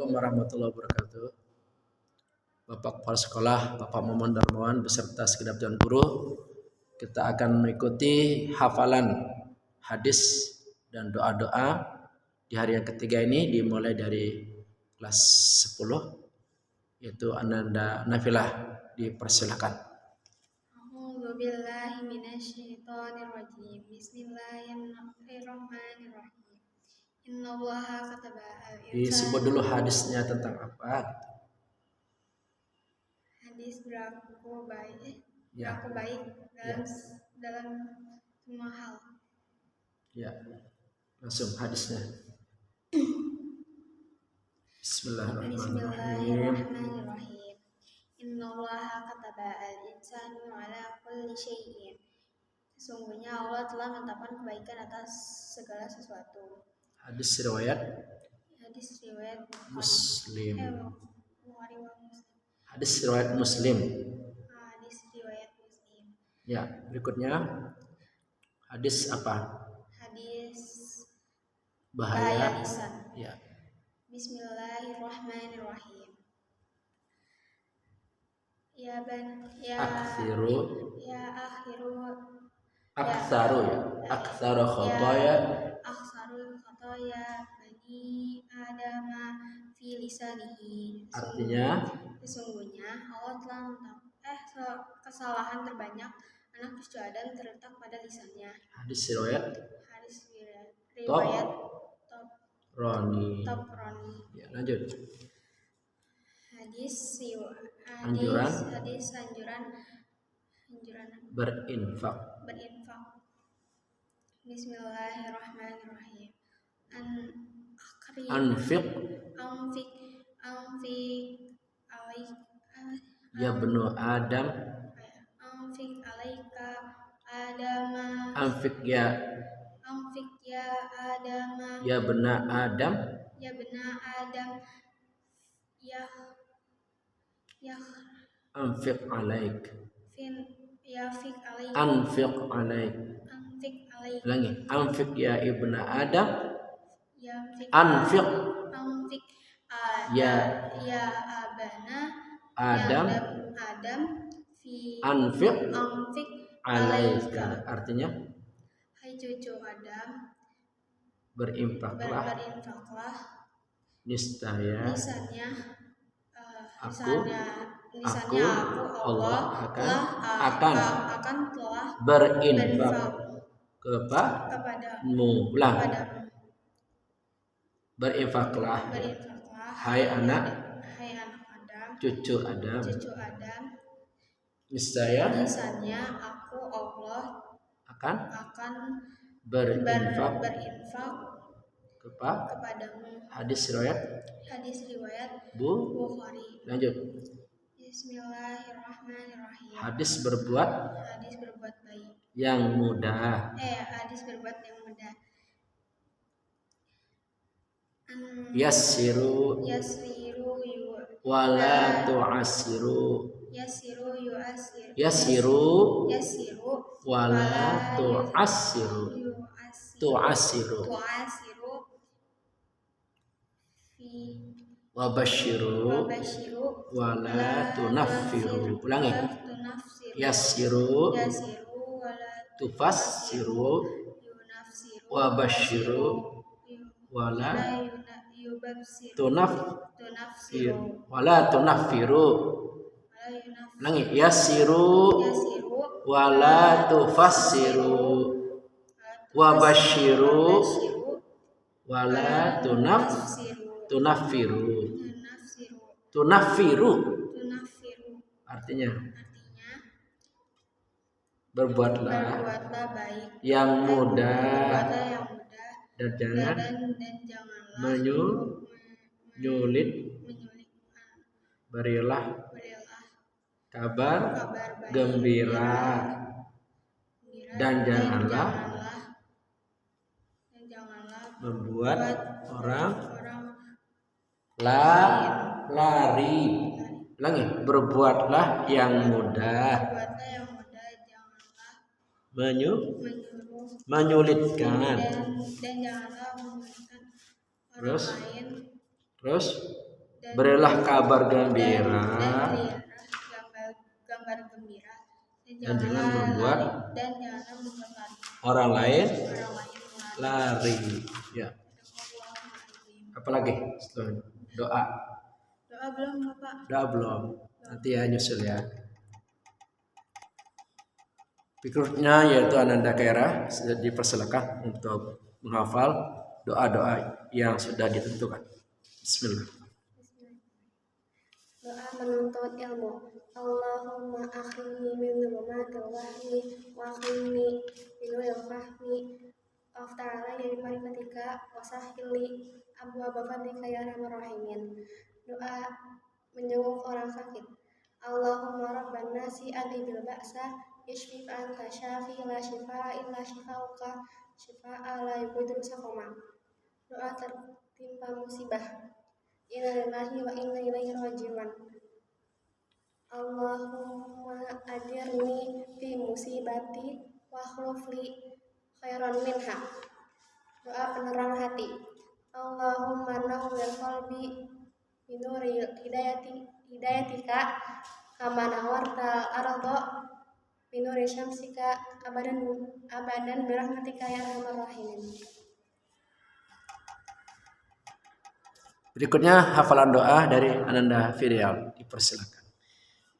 Assalamualaikum warahmatullahi wabarakatuh. Bapak Kepala Sekolah, Bapak Muhammad Darmawan beserta segenap dewan guru, kita akan mengikuti hafalan hadis dan doa-doa di hari yang ketiga ini, dimulai dari kelas 10, yaitu Ananda Nafilah. Dipersilakan. A'udzu billahi minasyaitonir rajim. Bismillahirrahmanirrahim. Innallaha kataba al-insana. Disebut dulu hadisnya tentang apa? Hadis berlaku baik, Ya. berlaku baik dalam semua hal. Ya. Langsung hadisnya. Bismillahirrahmanirrahim. Innallaha kataba al-insana ala kulli syai'in. Sesungguhnya Allah telah menetapkan kebaikan atas segala sesuatu. Hadis riwayat Muslim. Hadis riwayat Muslim. Hadis riwayat Muslim. Ya, berikutnya hadis apa? Hadis Bahaya lisan. Ya. Bismillahirrahmanirrahim. Aktsaru khataya bani adama fi lisanihi. Artinya sesungguhnya Allah telah kesalahan terbanyak anak cucu Adam terletak pada lisannya. Hadis riwayat Roni. Ya, lanjut. Hadis anjuran berinfak. Bismillahirrahmanirrahim. Anfiq ya benu Adam. Anfiq alaika adama. Anfiq ya adama. Ya bena Adam. Anfiq alaik. Anfiq alaik. Ulangi. Anfiq ya ibna Adam. Anfiq ya abana Adam. Anfiq alaika. Artinya, hai cucu Adam, berinfaklah. Niscaya aku Allah akan telah berinfak kepadamu. Ulang. Berinfaklah hai anak cucu Adam. Niscaya aku Allah akan berinfak kepadamu. Hadis riwayat Bukhari. Lanjut. Bismillahirrahmanirrahim. Hadis berbuat baik. Yang mudah. Hadis berbuat yang mudah. Yassiru wala tu'assiru. Yassiru wala tu'assiru. Wabashiru wala tunaffiru. Ulangi. Yassiru tufassiru wabashiru wala tunaffiru. Ulangi. Yassiru wala tufassiru wabashiru wala tunaffiru. Artinya, berbuatlah yang mudah dan jangan menyulit. Berilah kabar gembira dan janganlah membuat orang lari. Ulangi. Berbuatlah yang mudah, menyulitkan. Dan janganlah menyulitkan orang lain. Terus berilah kabar gembira gambar gembira dan jangan membuat lari orang lain lari. lari. Ya. Apalagi doa. Doa belum Bapak? Doa belum. Nanti ya nyusul ya. Berikutnya yaitu Ananda Khairah, dipersilakan untuk menghafal doa-doa yang sudah ditentukan. Bismillah. Doa menuntut ilmu. Allahumma akhrini min dhulumatil wahmi wa akhrini min nuril fahmi waftah alayya bi ma'rifatika wa sahhili abwaaba fadlika ya arhamar rahimin. Doa menjenguk orang sakit. Allahumma rabban nasi adhibil ba'sa ishfi anta syafi la shifaa illa shifauka shifaa la yughadiru saqama. Doa tertimpa musibah. Inna lillahi wa inna ilaihi raji'un. Allahumma ajirni fi musibati wa akhlif li khairan minha. Doa penerang hati. Allahumma nawwir qalbi bi nuri hidayatika kama nawarta arda bi nuri syamsika abadan bi rahmatika ya arhamar rahimin. Berikutnya hafalan doa dari Ananda Firial, dipersilakan.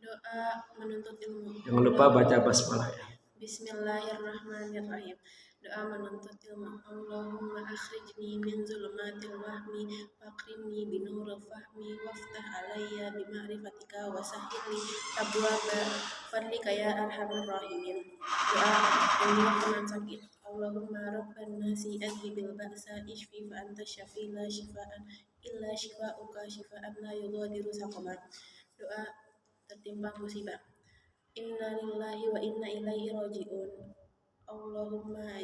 Doa menuntut ilmu. Jangan lupa baca basmalah ya. Bismillahirrahmanirrahim. Doa menuntut ilmu. Allahumma akhrijni min zulumatil wahmi wa akrimni bi nuril fahmi waftah alayya bi ma'rifatika wa sahhili abwaaba fadlika ya arhamar rahimin. Doa menjenguk teman sakit. Allahumma rabban nasi adhibil ba'sa ishfi fa anta syafi la shifaan illa shifauka shifaan la yughadiru saqama. Doa tertimpa musibah. Inna lillahi wa inna ilaihi raji'un. Allahumma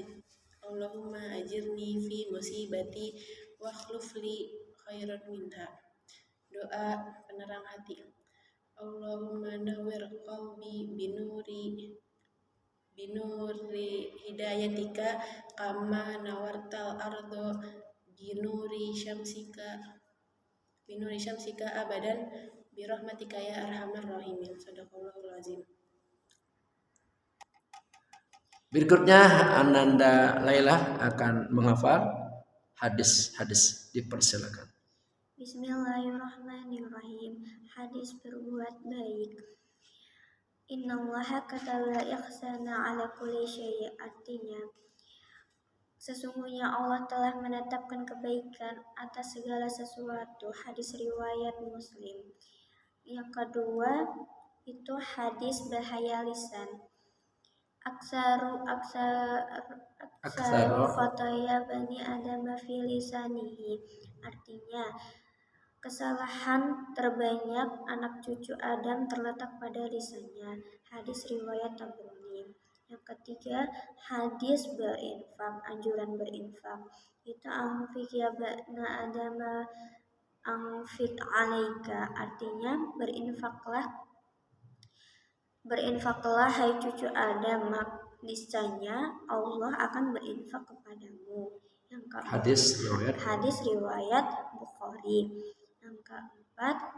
ajirni fi musibati wa akhlif li khairan minha. Doa penerang hati. Allahumma nawwir qalbi binuri hidayatika kama nawartal ardo binuri syamsika abadan birahmatika ya arhamar rahimin. Shadaqallahul azim. Berikutnya Ananda Laila akan menghafal hadis-hadis, dipersilakan. Bismillahirrahmanirrahim. Hadis berbuat baik. Innallaha kataba ihsana ala kulli syai'. Artinya, sesungguhnya Allah telah menetapkan kebaikan atas segala sesuatu. Hadis riwayat Muslim. Yang kedua itu hadis bahaya lisan. Aksaru khataya bani Adam fi lisanihi. Artinya, kesalahan terbanyak anak cucu Adam terletak pada lisannya. Hadis riwayat Tabrani. Yang ketiga, hadis berinfak, anjuran berinfak. Itu anfik ya bana Adam anfik alaika. Artinya, berinfaklah hai cucu Adam, niscaya Allah akan berinfak kepadamu. Yang keempat, hadis riwayat Bukhari. Yang keempat,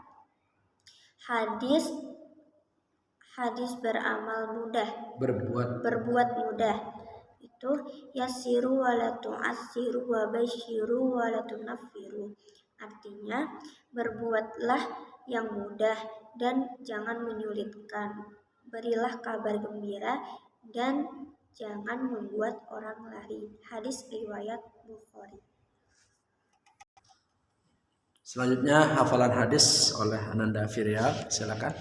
hadis beramal mudah, berbuat mudah. Itu yasiru wa la tu'assiru wa basyiru wa la tunaffiru. Artinya, berbuatlah yang mudah dan jangan menyulitkan. Berilah kabar gembira dan jangan membuat orang lari. Hadis riwayat Bukhari. Selanjutnya hafalan hadis oleh Ananda Firial, silakan.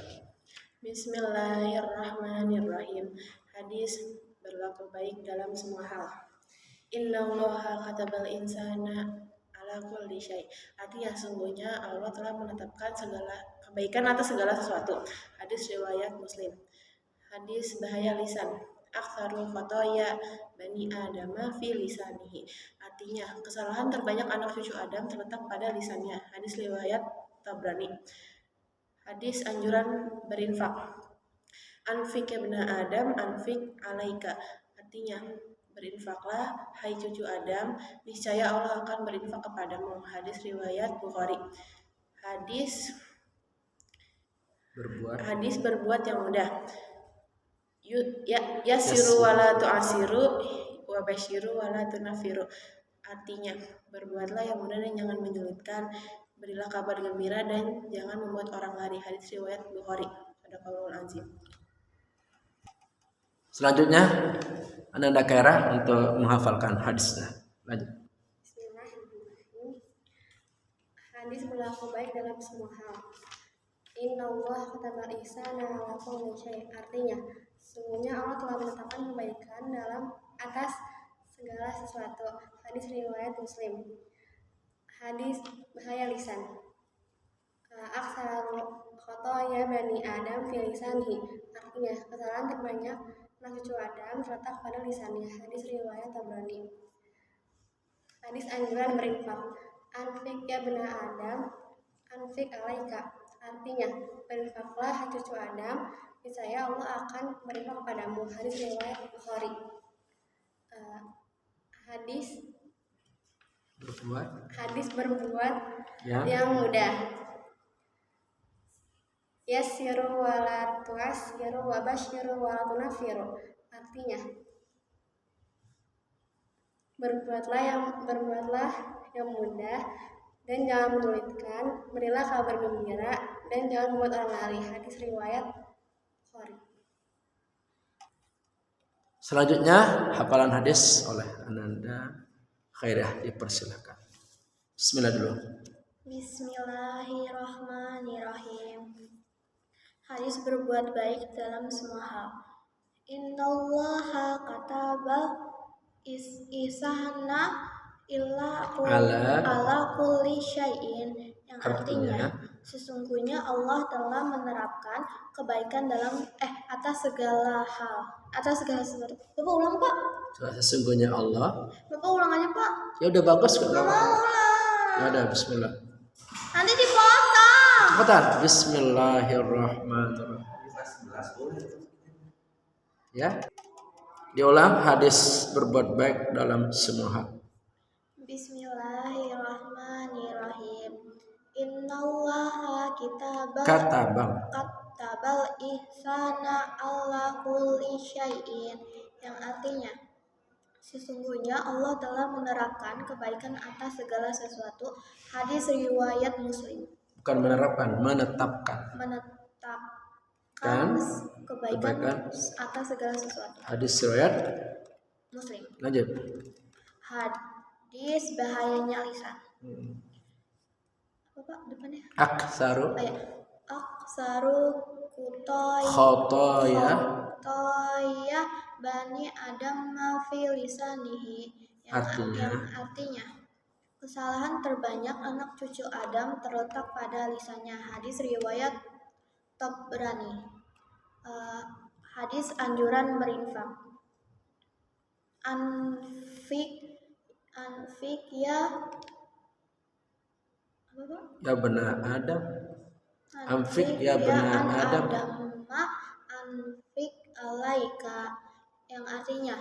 Bismillahirrahmanirrahim. Hadis berlaku baik dalam semua hal. Innallaha katabal insana ala kulli syai'. Artinya sungguhnya Allah telah menetapkan segala kebaikan atas segala sesuatu. Hadis riwayat Muslim. Hadis bahaya lisan. Aktsarul khotoya bani Adam fi lisanihi. Artinya, kesalahan terbanyak anak cucu Adam terletak pada lisannya. Hadis riwayat Tabrani. Hadis anjuran berinfak. Anfik ya bani Adam, anfik alaika. Artinya, berinfaklah hai cucu Adam, niscaya Allah akan berinfak kepadamu. Hadis riwayat Bukhari. Hadis berbuat berbuat yang mudah. Yasiru wala tu'asiru wa basyiru wala tunafiru. Artinya, berbuatlah yang mudah dan jangan menyulitkan, berilah kabar gembira dan jangan membuat orang lari. Hadis riwayat Bukhari. Shadaqallahul azim. Selanjutnya Ananda Khairah untuk menghafalkan hadisnya. Lanjut. Bismillahirrahmanirrahim. Hadis berlaku baik dalam semua hal. Innallaha katabal ihsana ala kulli syai'. Artinya, sesungguhnya Allah telah menetapkan kebaikan dalam atas segala sesuatu. Hadis riwayat Muslim. Hadis bahaya lisan. Aksaru khotoya bani Adam fi lisanihi. Artinya, kesalahan terbanyak anak cucu Adam terletak pada lisannya. Hadis riwayat Tabrani. Hadis anjuran berinfak. Anfik ya bani Adam, anfik alaika. Artinya, berinfaklah hai cucu Adam, niscaya Allah akan berinfak kepadamu. Hadis riwayat Bukhari. Hadis berbuat yang mudah. Yassiru wala tu'assiru wa basyiru wala tunafiru. Artinya, berbuatlah yang mudah dan jangan menyulitkan, berilah kabar gembira dan jangan membuat orang lari. Hadis riwayat Bukhari. Selanjutnya hafalan hadis oleh Ananda Khairah, dipersilakan. Bismillah dulu. Bismillahirrahmanirrahim. Hadis berbuat baik dalam semua hal. Innallaha katabal ihsana ala kulli syai'in, yang artinya sesungguhnya Allah telah menerapkan kebaikan dalam atas segala sesuatu. Bapak ulang, Pak. Sesungguhnya Allah. Bapak ulang aja, Pak. Ya udah bagus kok. Nggak mau ulang. Ya udah, bismillah. Nanti dipotong. Cepetan. Bismillahirrahmanirrahim. Ya. Diulang, hadis berbuat baik dalam semua hal. Bismillahirrahmanirrahim. Innallaha katabal ihsana ala kulli syai'in, yang artinya sesungguhnya Allah telah menerapkan kebaikan atas segala sesuatu. Hadis riwayat Muslim. Bukan menerapkan, menetapkan kebaikan atas segala sesuatu. Hadis riwayat Muslim. Lanjut. Hadis bahayanya lisan. Apa Pak depannya? Aksaru khotoya bani Adam fi lisanihi, yang artinya kesalahan terbanyak anak cucu Adam terletak pada lisannya. Hadis riwayat Tabrani. Hadis anjuran berinfak. Anfik ya benar Adam. Anfik ya benar Adam. Anfik alaika, yang artinya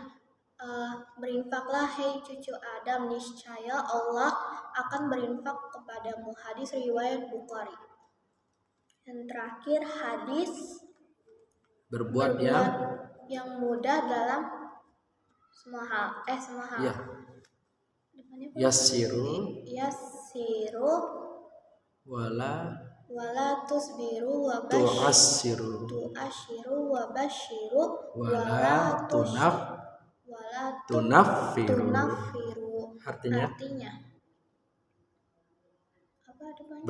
berinfaklah hai cucu Adam, niscaya Allah akan berinfak kepadamu. Hadis riwayat Bukhari. Yang terakhir, hadis berbuat yang mudah dalam semua hal. Ya. Yasiru wala tusbiru wa tu'assiru wa basyiru wala tunafiru. Artinya apa depannya?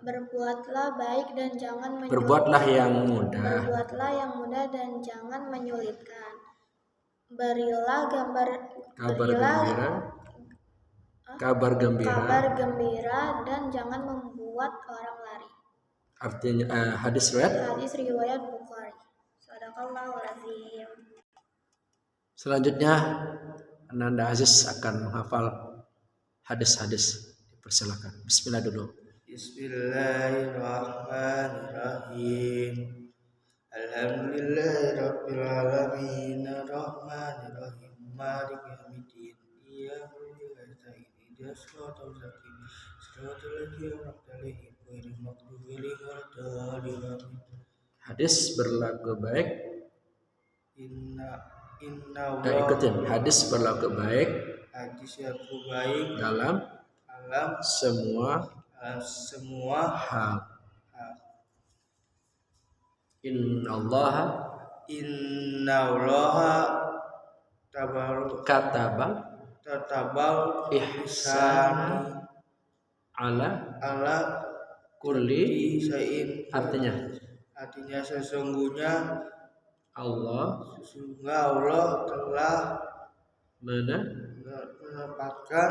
Berbuatlah baik dan jangan menyulitkan. Berbuatlah yang mudah dan jangan menyulitkan. Berilah kabar gembira dan jangan membuat orang lari. Artinya hadis riwayat Bukhari. Shadaqallahul azim. Selanjutnya Ananda Aziz akan menghafal hadis-hadis. Persilakan. Bismillah dulu. Bismillahirrahmanirrahim. Alhamdulillahirabbil alamin arrahmanirrahim maliki yaumiddin iyyaka na'budu wa iyyaka nasta'in ihdinas siratal mustaqim Hadis berlaku baik. Ikutin. Hadis berlaku baik dalam semua hal. Innallaha katabal ihsana ala kulli syai'in. Artinya sesungguhnya Allah telah menetapkan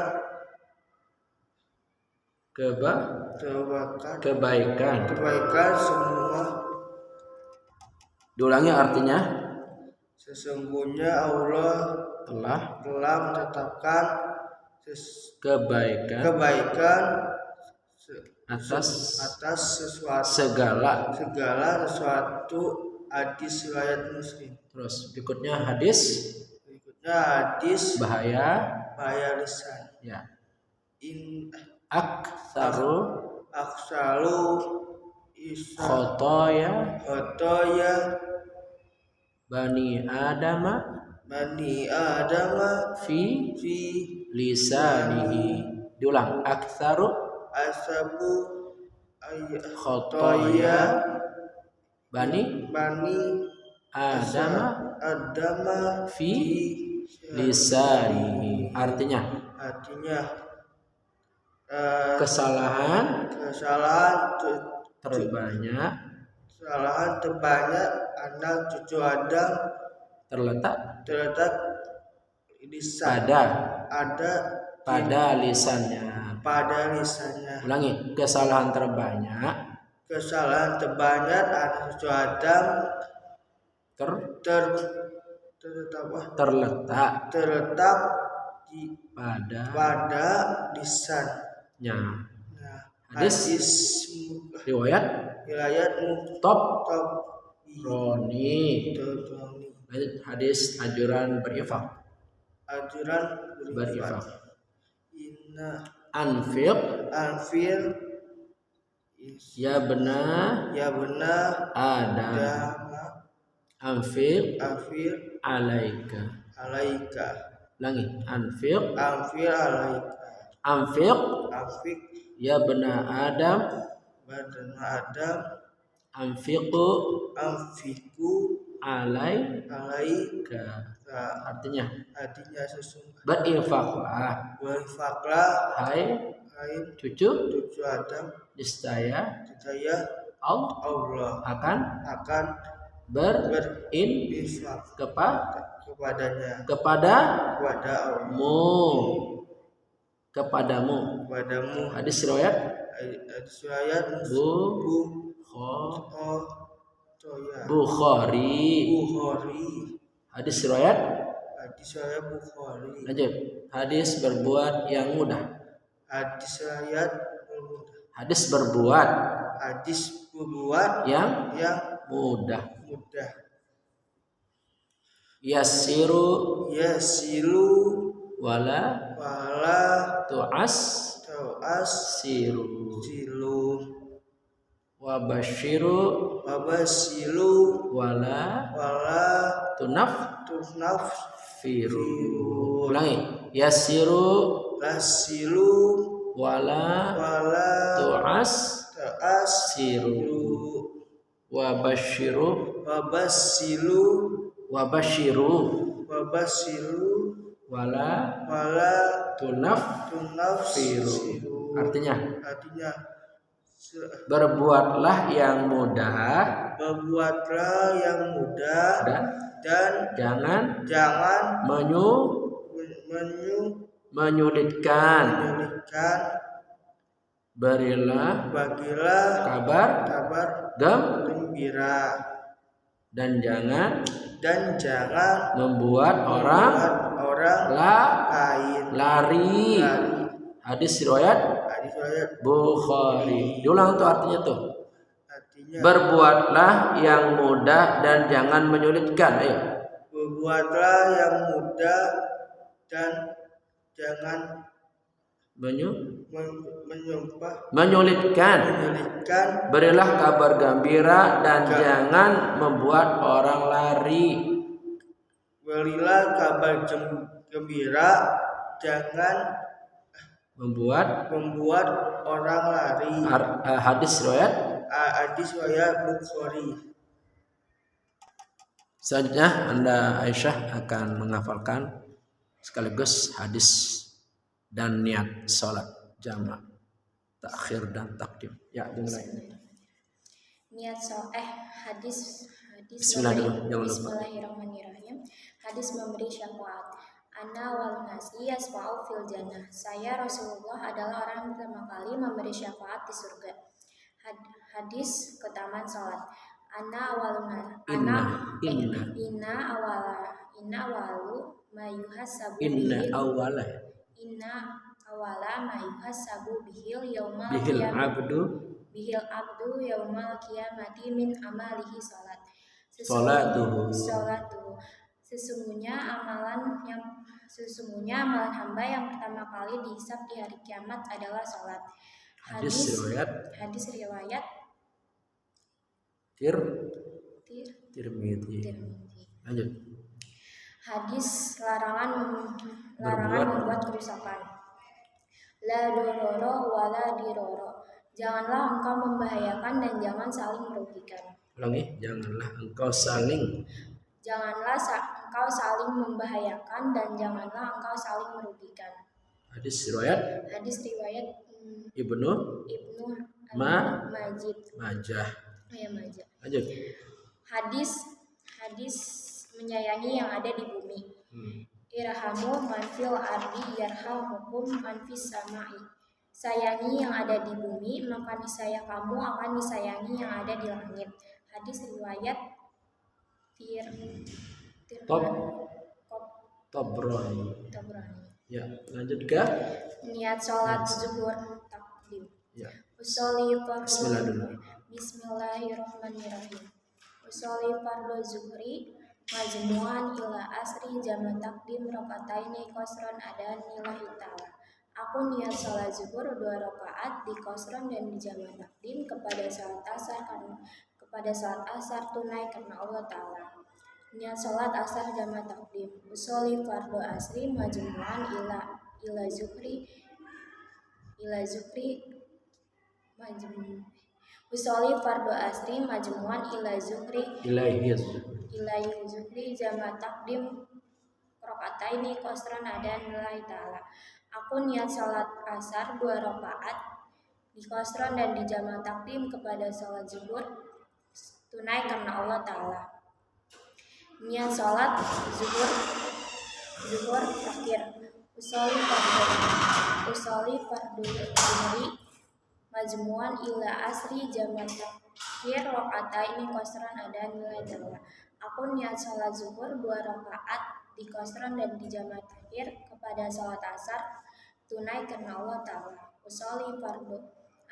kebaikan semua. Diulangi artinya. Sesungguhnya Allah telah menetapkan kebaikan atas segala sesuatu. Hadis riwayat Muslim. Terus berikutnya hadis bahaya lisan. Ya. Aksaru khotoya bani adama fi lisanihi. Diulang. Aksaru khotoya Bani Adama fi lisanihi. Artinya kesalahan terbanyak anak cucu Adam terletak pada lisannya. Ulangi. Kesalahan terbanyak anak cucu Adam terletak pada lisannya. Hadis riwayat top Roni. Hadis anjuran berinfak. Anfiq ya benar Adam. Anfiq alaika. Ulangi. Anfiq ya benar Adam. Anfiqu alaika. Artinya berinfaklah hai cucu Adam, niscaya Allah akan berinfak kepadamu. Hadis riwayat Bukhari. Hadis riwayat Bukhari. Lanjut. Hadis berbuat yang mudah. Hadis berbuat yang mudah. Yasiru wala tu'as siru. Wabashiru wala tunaffiru. Ulangi. Yasiru wala tu'as siru. Wabashiru wala tunaffiru. Artinya berbuatlah yang mudah dan jangan menyulitkan. Bagilah kabar gembira dan jangan membuat orang lain lari. Hadis riwayat Bukhari. Diulang tuh artinya tuh. Berbuatlah yang mudah dan jangan menyulitkan. Ayo. Berbuatlah yang mudah dan jangan menyulitkan. Berilah kabar gembira dan jangan membuat orang lari. Berilah kabar gembira, jangan membuat orang lari. Hadis riwayat Bukhari. Selanjutnya Aisyah akan menghafalkan sekaligus hadis dan niat sholat jamak takhir dan takdim. Ya, dimulai. Niat hadis Bismillahirrahmanirrahim. Hadis memberi syafaat. Ana wal nasi yasfa'u fil jannah. Saya Rasulullah adalah orang yang pertama kali memberi syafaat di surga. Hadis keutamaan salat. Inna awala ma yuhasabu bihil abdu yaumal qiyamati min amalihi salatuhu. Sesungguhnya amalan hamba yang pertama kali dihisab di hari kiamat adalah salat. Hadis riwayat Tirmidzi. Lanjut. Hadis larangan membuat kerusakan. La dororo wala diroro. Janganlah engkau membahayakan dan jangan saling merugikan. Ulangi, janganlah engkau saling membahayakan dan janganlah engkau saling merugikan. Hadis riwayat Ibnu Majah. Lanjut. Hadis menyayangi yang ada di bumi. Irhamu man fil ardi yarhamukum man fis samai. Sayangi yang ada di bumi, maka niscaya kamu akan disayangi yang ada di langit. Hadis riwayat Tabrani. Ya, lanjut ke niat sholat zuhur takdim. Ya. Bismillahirrahmanirrahim. Usolli fardhu zuhri majmu'an ila asri jamak takdim rakataini qasran adan lillahi ta'ala. Aku niat salat zuhur 2 rakaat di qasran dan di jamak takdim kepada salat asar tunai karena Allah Ta'ala. Niat salat asar jamak takdim. Usolli fardhu asri majmu'an ila zuhri Usolli fardhu asri majmu'an ilaihi zuhri jamak takdim rakataini qasran adan lillahi ta'ala. Aku niat salat asar 2 rakaat di qasran dan di jamak takdim kepada salat zuhur tunai karena Allah Ta'ala. Niat salat zuhur akhir. Usolli fardhu zuhri majmu'an ila asri jamak takhir rakataini qasran adan lillahi ta'ala. Aku niat salat zuhur 2 rakaat di qasran dan di jamak takhir kepada salat asar tunai karena Allah Ta'ala. Usolli fardhu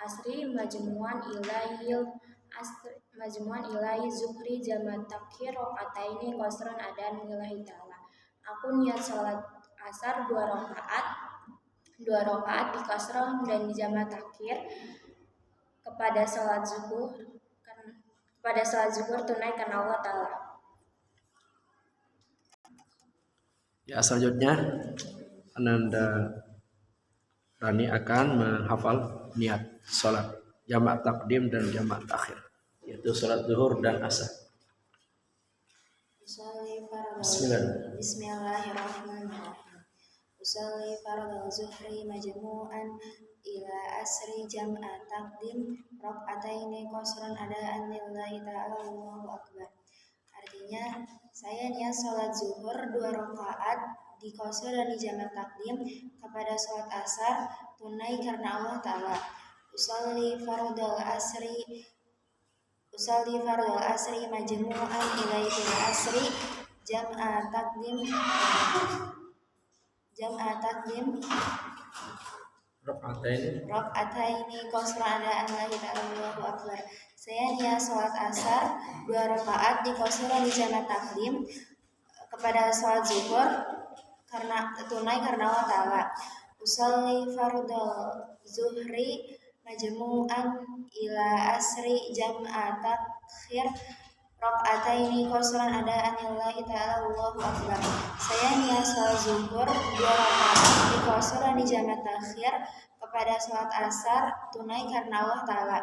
asri majmu'an ilai zuhri jamak takhir rakataini qasran adan lillahi ta'ala. Aku niat salat asar 2 rakaat di qasran dan di jamak takhir kepada salat zuhur tunai karena Allah Ta'ala. Ya, selanjutnya Ananda Rani akan menghafal niat salat jamak takdim dan jamak takhir, yaitu salat zuhur dan asar. Bismillahirrahmanirrahim. Usolli fardhu zuhri majmu'an ila asri jam'a takdim rakataini qasran adaan lillahi ta'ala Allahu akbar. Artinya, saya niat salat zuhur 2 rakaat di qasr dan di jamak takdim kepada salat asar tunai karena Allah Ta'ala. Usolli fardhu asri majmu'an ilaihi asri jam'a takdim rakataini qasran adaan lillahi ta'ala Allahu akbar. Saya niat salat asar 2 rakaat di qasr dan di jamak takdim kepada salat zuhur karena tunai karena Allah Ta'ala. usalli fardal zuhri majmu'an ila asri jam'a takhir rakaataini qasran adaan lillahi ta'ala Allahu akbar. Saya niat salat zuhur 2 rakaat diqasar di jama takhir kepada salat asar tunai karena Allah taala.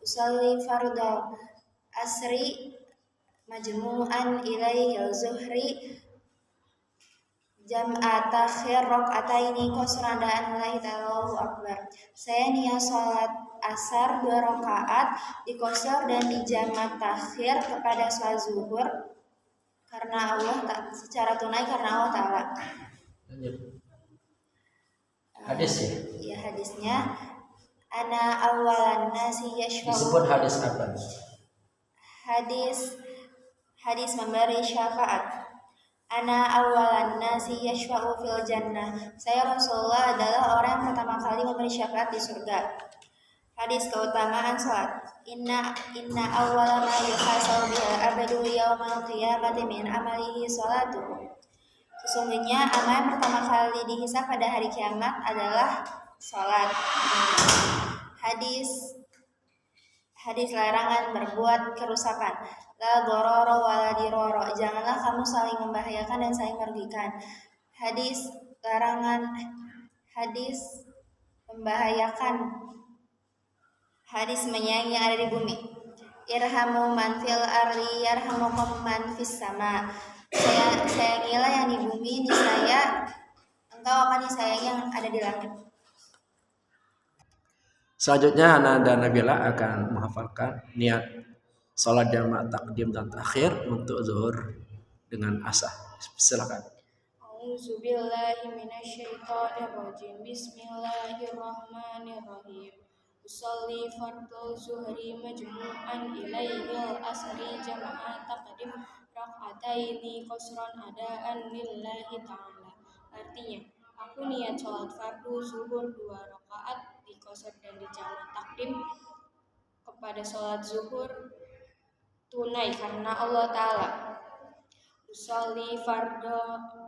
Usalli fardal asri majmu'an ilaihil zuhri jam'a takhir rakaataini qasran adaan lillahi ta'ala Allahu akbar. Saya niat salat asar 2 rakaat diqasar dan dijama takhir kepada salat zuhur karena Allah secara tunai karena Allah taala. Hadis ya. Ya hadisnya ana awalan nasi Disebut yashfa'u. hadis apa? Hadis memberi syafaat. Ana awalan nasi yashfa'u fil jannah. Saya Rasulullah adalah orang yang pertama kali memberi syafaat di surga. Hadis keutamaan salat. Inna awwala ma yuhasabu bil abdu yaumal qiyamati min amalihi salatuhu. Sesungguhnya amal yang pertama kali dihisab pada hari kiamat adalah salat. Hadis larangan berbuat kerusakan. La dororo wala diroro. Janganlah kamu saling membahayakan dan saling merugikan. Hadis membahayakan. Hadis menyayangi yang ada di bumi. Irhamu man fil ardi yarhamukum man fis sama. Sayangilah yang di bumi, niscaya engkau akan disayangi yang ada di langit. Selanjutnya Ana dan Nabila akan menghafalkan niat salat jamaah takdim dan takhir untuk zuhur dengan asar. Silakan. A'udzubillahi minasyaitonirrajim. Bismillahirrahmanirrahim. Usolli fardhu zuhri majmu'an ilaihil asri jama'at taqdim rak'ataini qasran adaan lillahi ta'ala. Artinya, aku niat sholat fardu zuhur 2 rakaat diqasar dan dijamak takdim kepada sholat zuhur tunai karena Allah Ta'ala. Usolli fardhu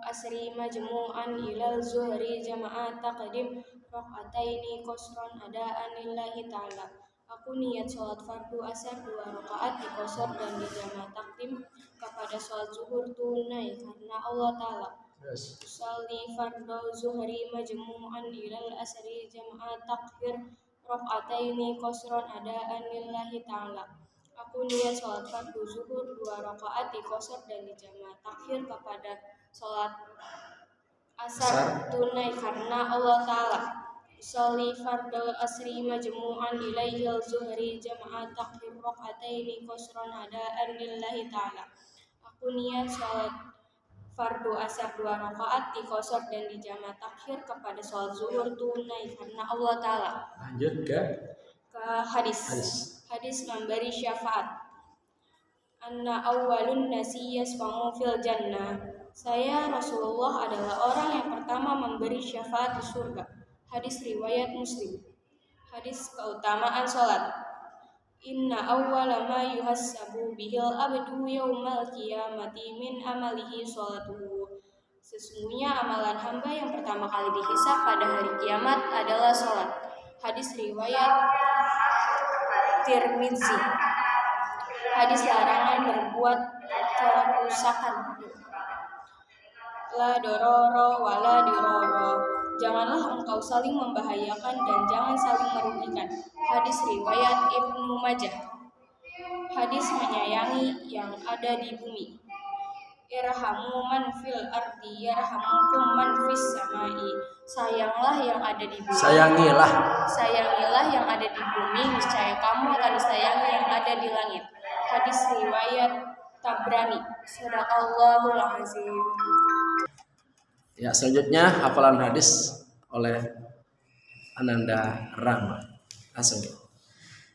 asri majmu'an ilal zuhri jama'at taqdim rak'ataini qasran adaan lillahi ta'ala. Aku niat sholat fardu asar 2 rakaat diqasar dan dijamak takdim kepada sholat zuhur tunai karena Allah Ta'ala. Usolli fardhu zuhri majmu'an ilal asri jama'at takhir rak'ataini qasran adaan lillahi ta'ala. Aku niat sholat fardu zuhur 2 rakaat diqasar dan dijamak takhir kepada sholat asar tunai karena Allah Ta'ala. Usolli fardhu asri majmu'an ilaihil zuhri jama'at takhir rak'ataini qasran adaan lillahi ta'ala. Aku niat sholat fardu asar 2 rakaat diqasar dan dijamak takhir kepada sholat zuhur tunai karena Allah Ta'ala. Lanjut ke hadis memberi syafaat. Anna awwalun nasi yasfa'u fil jannah. Saya Rasulullah adalah orang yang pertama memberi syafaat di surga. Hadis riwayat Muslim. Hadis keutamaan salat. Inna awwala ma yuhassabu bihil abdu yaumal qiyamati min amalihi salatuhu. Sesungguhnya amalan hamba yang pertama kali dihisab pada hari kiamat adalah salat. Hadis riwayat Tirmidzi. Hadis larangan berbuat kerusakan. La dororo wala diroro. Janganlah engkau saling membahayakan dan jangan saling merugikan. Hadis riwayat Ibnu Majah. Hadis menyayangi yang ada di bumi. Irhamu man fil ardi yarhamukum man fis samai. Sayanglah yang ada di bumi. Sayangilah yang ada di bumi, niscaya kamu akan disayangi yang ada di langit. Hadis riwayat Tabrani. Shadaqallahul azim. Ya, selanjutnya hafalan hadis oleh Ananda Rama. Langsung.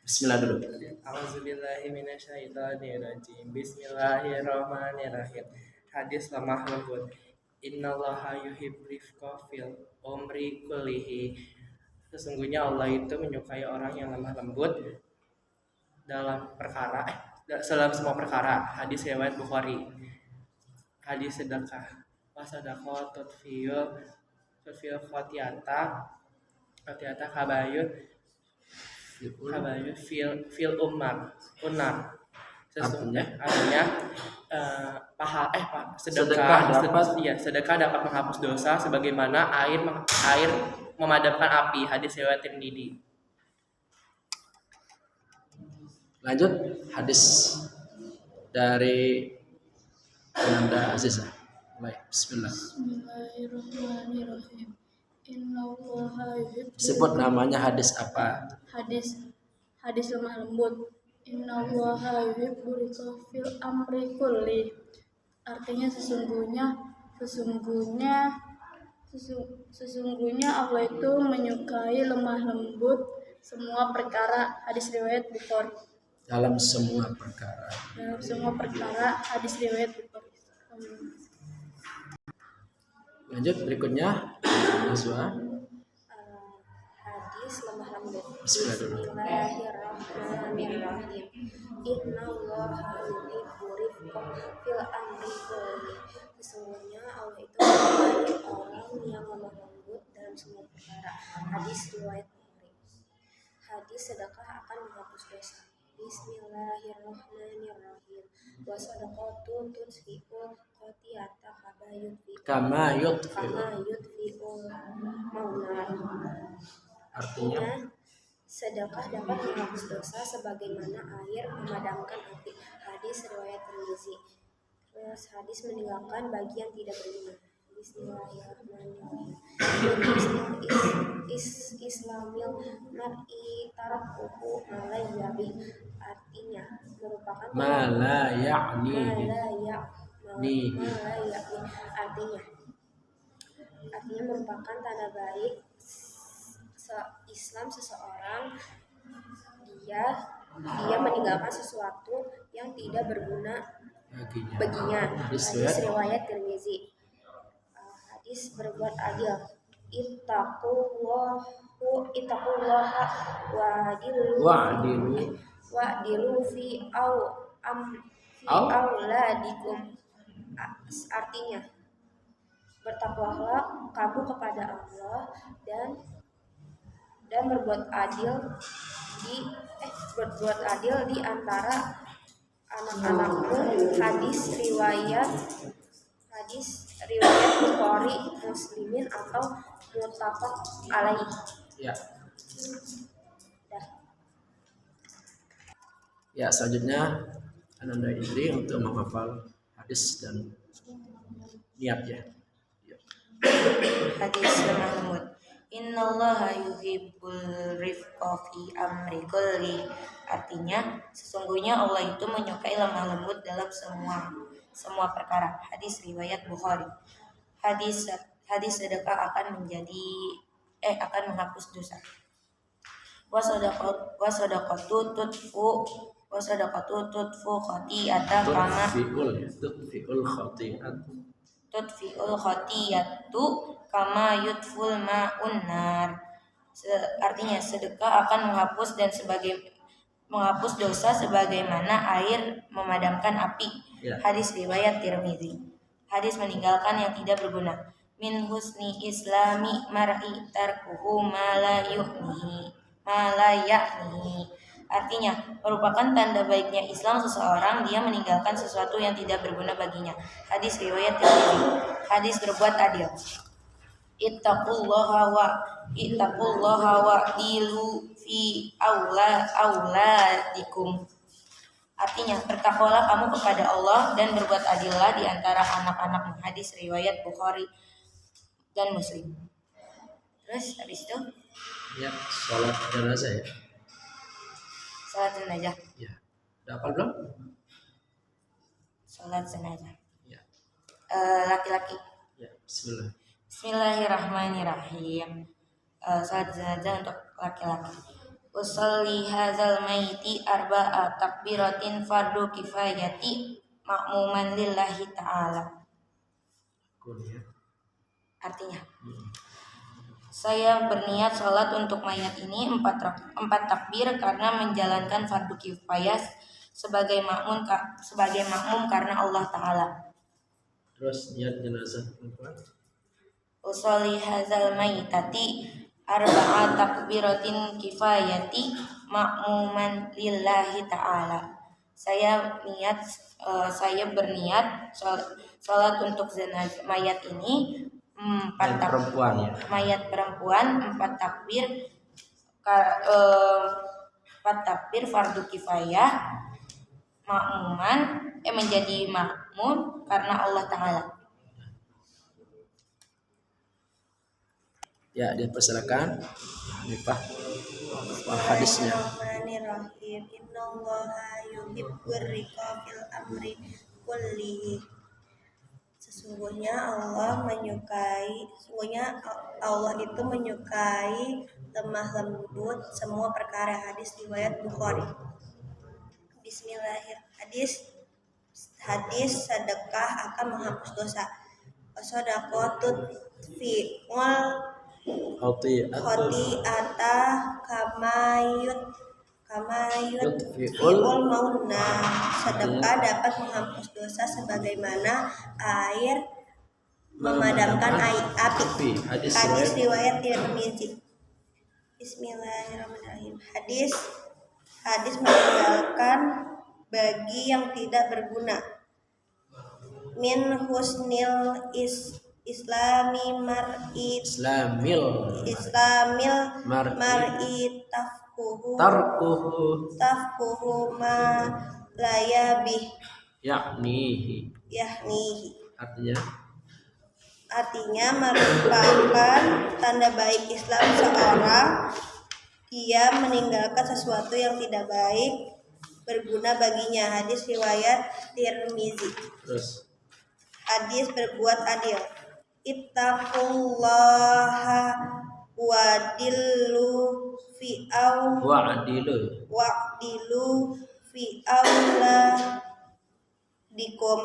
Bismillah dulu. A'udzubillahi minasyaitonirrajim. Bismillahirrahmanirrahim. Hadis lemah lembut. Innallaha yuhibbul rifqa fil umri kullihi. Sesungguhnya Allah itu menyukai orang yang lemah lembut dalam semua perkara. Hadis riwayat Bukhari. Hadis sedekah. Wasadaqah tutfiyul fil khotiata kabayut fil unar sesungguhnya artinya sedekah dapat menghapus dosa sebagaimana air memadamkan api. Hadis riwayat Tirmidzi. Lanjut hadis dari Ananda Azizah. Baik, bismillah. Bismillahirrahmanirrahim. Innallaha yuhibbu. Sebut namanya hadis apa? Hadis lemah lembut. Innallaha yuhibbu fil amri kulli. Artinya sesungguhnya Allah itu menyukai lemah lembut semua perkara. Hadis riwayat Bukhari. Dalam semua perkara. Hadis riwayat Bukhari. Lanjut berikutnya Nazwa. Hadis lemah lembut. Bismillahirrahmanirrahim. Innallaha yuhibbu rifqa fil amri kulli. Sesungguhnya Allah itu menyukai orang yang lemah lembut dalam semua perkara. Hadis riwayat Bukhari. Hadis sedekah akan menghapus dosa. Bismillahirrahmanirrahim. Wa sadaqatu tudfi'ul khati'ata kama yudfi'ul maunar. Artinya, sedekah dapat menghapus dosa sebagaimana air memadamkan api. Hadis riwayat Tirmidzi. Terus hadis meninggalkan bagian tidak berguna. Bismillahirrahmanirrahim. Islamil mar'i tarakuhu malayabi. Artinya merupakan artinya merupakan tanda baik Islam seseorang. Dia meninggalkan sesuatu yang tidak berguna baginya. Hadis riwayat Tirmidzi. Hadis berbuat adil. Ittaqullaha wa'dilu fi auladikum. Artinya, bertakwalah kamu kepada Allah dan berbuat adil di antara anak-anakmu. Hadis riwayat Bukhari, Muslimin atau muttafaq alaih. Ya. Ya, selanjutnya Ananda Indri untuk menghafal hadis dan niatnya. Hadis lemah lembut. Innallaha yuhibbul rifqa fi amri kulli. Artinya, sesungguhnya Allah itu menyukai lemah lembut dalam semua perkara. Hadis riwayat Bukhari. Hadis sedekah akan menghapus dosa. Wasadaqatu tudfu khati'ata kama tudfi'ul khati'atu kama yudful ma'un nar. Artinya sedekah akan menghapus dosa sebagaimana air memadamkan api. Hadis riwayat Tirmidzi. Hadis meninggalkan yang tidak berguna. Min husni islami mar'i tarkuhu ma la ya'nihi. Artinya, merupakan tanda baiknya Islam seseorang dia meninggalkan sesuatu yang tidak berguna baginya. Hadis riwayat Tirmidzi. Hadis berbuat adil. Ittaqullaha wa dilu fi auladikum. Artinya, bertakwalah kamu kepada Allah dan berbuat adillah di antara anak-anakmu. Hadis riwayat Bukhari dan Muslim. Terus habis itu? Ya, sholat jenazah ya. Salat jenazah. Ya. Udah hafal belum? Salat jenazah. Ya. Laki-laki. Ya, bismillah. Bismillahirrahmanirrahim. Salat jenazah untuk laki-laki. Usolli hazal maiti arba'a takbiratin fardu kifayati ma'muman lillahi ta'ala. Artinya, saya berniat sholat untuk mayat ini 4 takbir karena menjalankan fardu kifayah sebagai makmum karena Allah Ta'ala. Terus niat jenazah perempuan. usolli hadzal maitati arba'a takbiratin kifayati ma'muman lillahi ta'ala. Saya berniat sholat untuk jenazah mayat ini mayat perempuan 4 takbir 4 takbir fardu kifayah makmuman menjadi makmum karena Allah Ta'ala. Ya, dipersilakan Nifah hadisnya. Bismillahirrahmanirrahim. Innallaha yuhibbur rifqa fil amri kullihi. Sesungguhnya Allah itu menyukai lemah lembut semua perkara. Hadis riwayat Bukhari. Hadis sedekah akan menghapus dosa. Shadaqatut fi'ul khoti'ata kamayut fi'ul mauna. Sedekah dapat menghapus dosa sebagaimana air memadamkan api. Hadis riwayat Tirmizi. Bismillahirrahmanirrahim. Hadis meninggalkan bagi yang tidak berguna. Min husnil islamil mar'i tafkuhu ma layabih Yaknihi. Artinya merupakan tanda baik Islam seorang dia meninggalkan sesuatu yang tidak baik berguna baginya. Hadis riwayat Tirmizi. Terus Hadis berbuat adil. Ittaqullaha wa'dilu fi auladikum.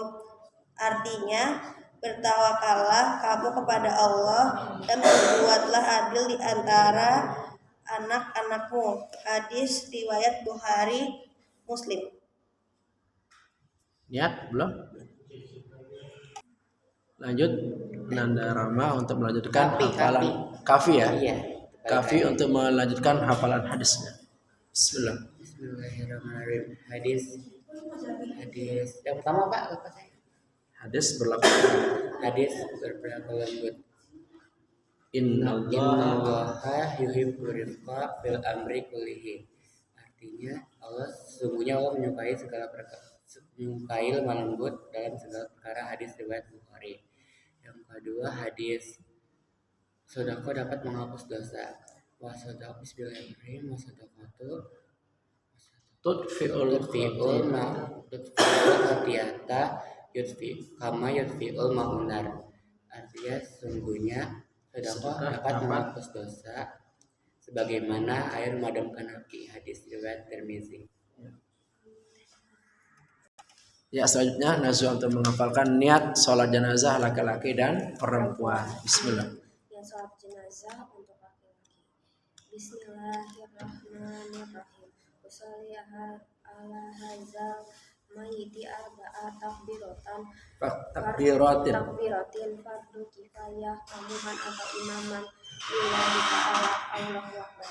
Artinya bertawakallah kamu kepada Allah dan berbuatlah adil di antara anak-anakmu. Hadis riwayat Bukhari Muslim. niat belum? Lanjut Nanda Rama untuk melanjutkan hafalan Kafi ya. Iya. Kafi untuk melanjutkan hafalan hadisnya. Bismillahirrahmanirrahim. Hadis yang pertama Pak, lupa saya. Hadis berlaku. Hadis berlaku lembut. Innallaha yuhibbur rifqa fil amri kullihi. Artinya sesungguhnya Allah menyukai lemah lembut dalam segala perkara. Hadis riwayat Bukhari. Yang kedua hadis sedekah dapat menghapus dosa. Wasadaqah bismillahirrahmanirrahim. Wasadaqatu tudfi'ul khotiyata yudfi'ul ma'unar. Artinya sesungguhnya sedekah dapat menghapus dosa sebagaimana air memadamkan api. Hadis riwayat Tirmizi. Ya, selanjutnya Nazwa untuk menghafalkan niat sholat jenazah laki-laki dan perempuan. Bismillah. Yang sholat jenazah untuk laki-laki. Bismillahirrahmanirrahim. Washolli ala hadzal mayyiti arba'a takbiratin fardu kifayah kamuman atau imaman lillahi ta'ala. Allahu akbar.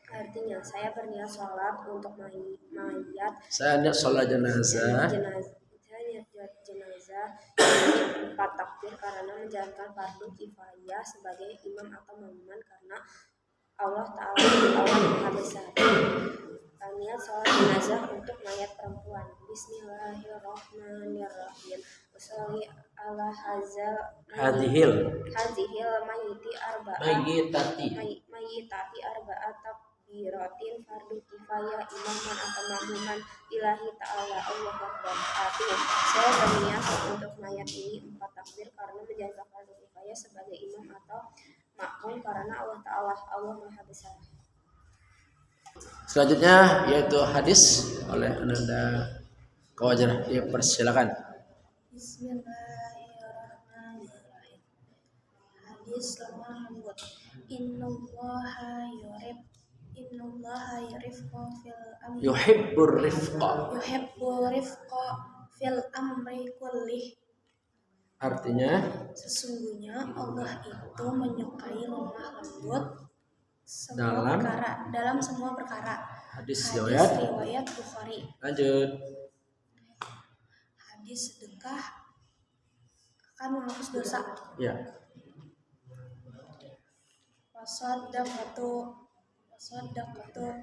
Artinya saya berniat sholat untuk mayat. Saya niat sholat jenazah. Jenazah 4 takbir karena menjalankan fardu kifayah sebagai imam atau makmum karena Allah Maha Besar. Niat sholat jenazah untuk mayat perempuan. Bismillahirrahmanirrahim. Washolli ala hadhil mayyitati arba'at takbiratin fardu kifayah imaman atau makmuman lillahi ta'ala. Allahu akbar. Artinya saya berniat untuk mayat ini 4 takbir karena menjalankan fardu kifayah sebagai imam atau makmum karena Allah Maha Besar. Selanjutnya yaitu hadis oleh Ananda Kawajarah. Persilakan. Bismillahirrahmanirrahim. Hadis lemah lembut. Innallaha Yuhibbur rifqa fil amri kullih. Artinya Sesungguhnya Allah itu menyukai lemah lembut dalam semua perkara. hadis Hadis riwayat. riwayat Bukhari. Lanjut. Hadis sedekah akan menghapus dosa. Ya. Wasaddaqatu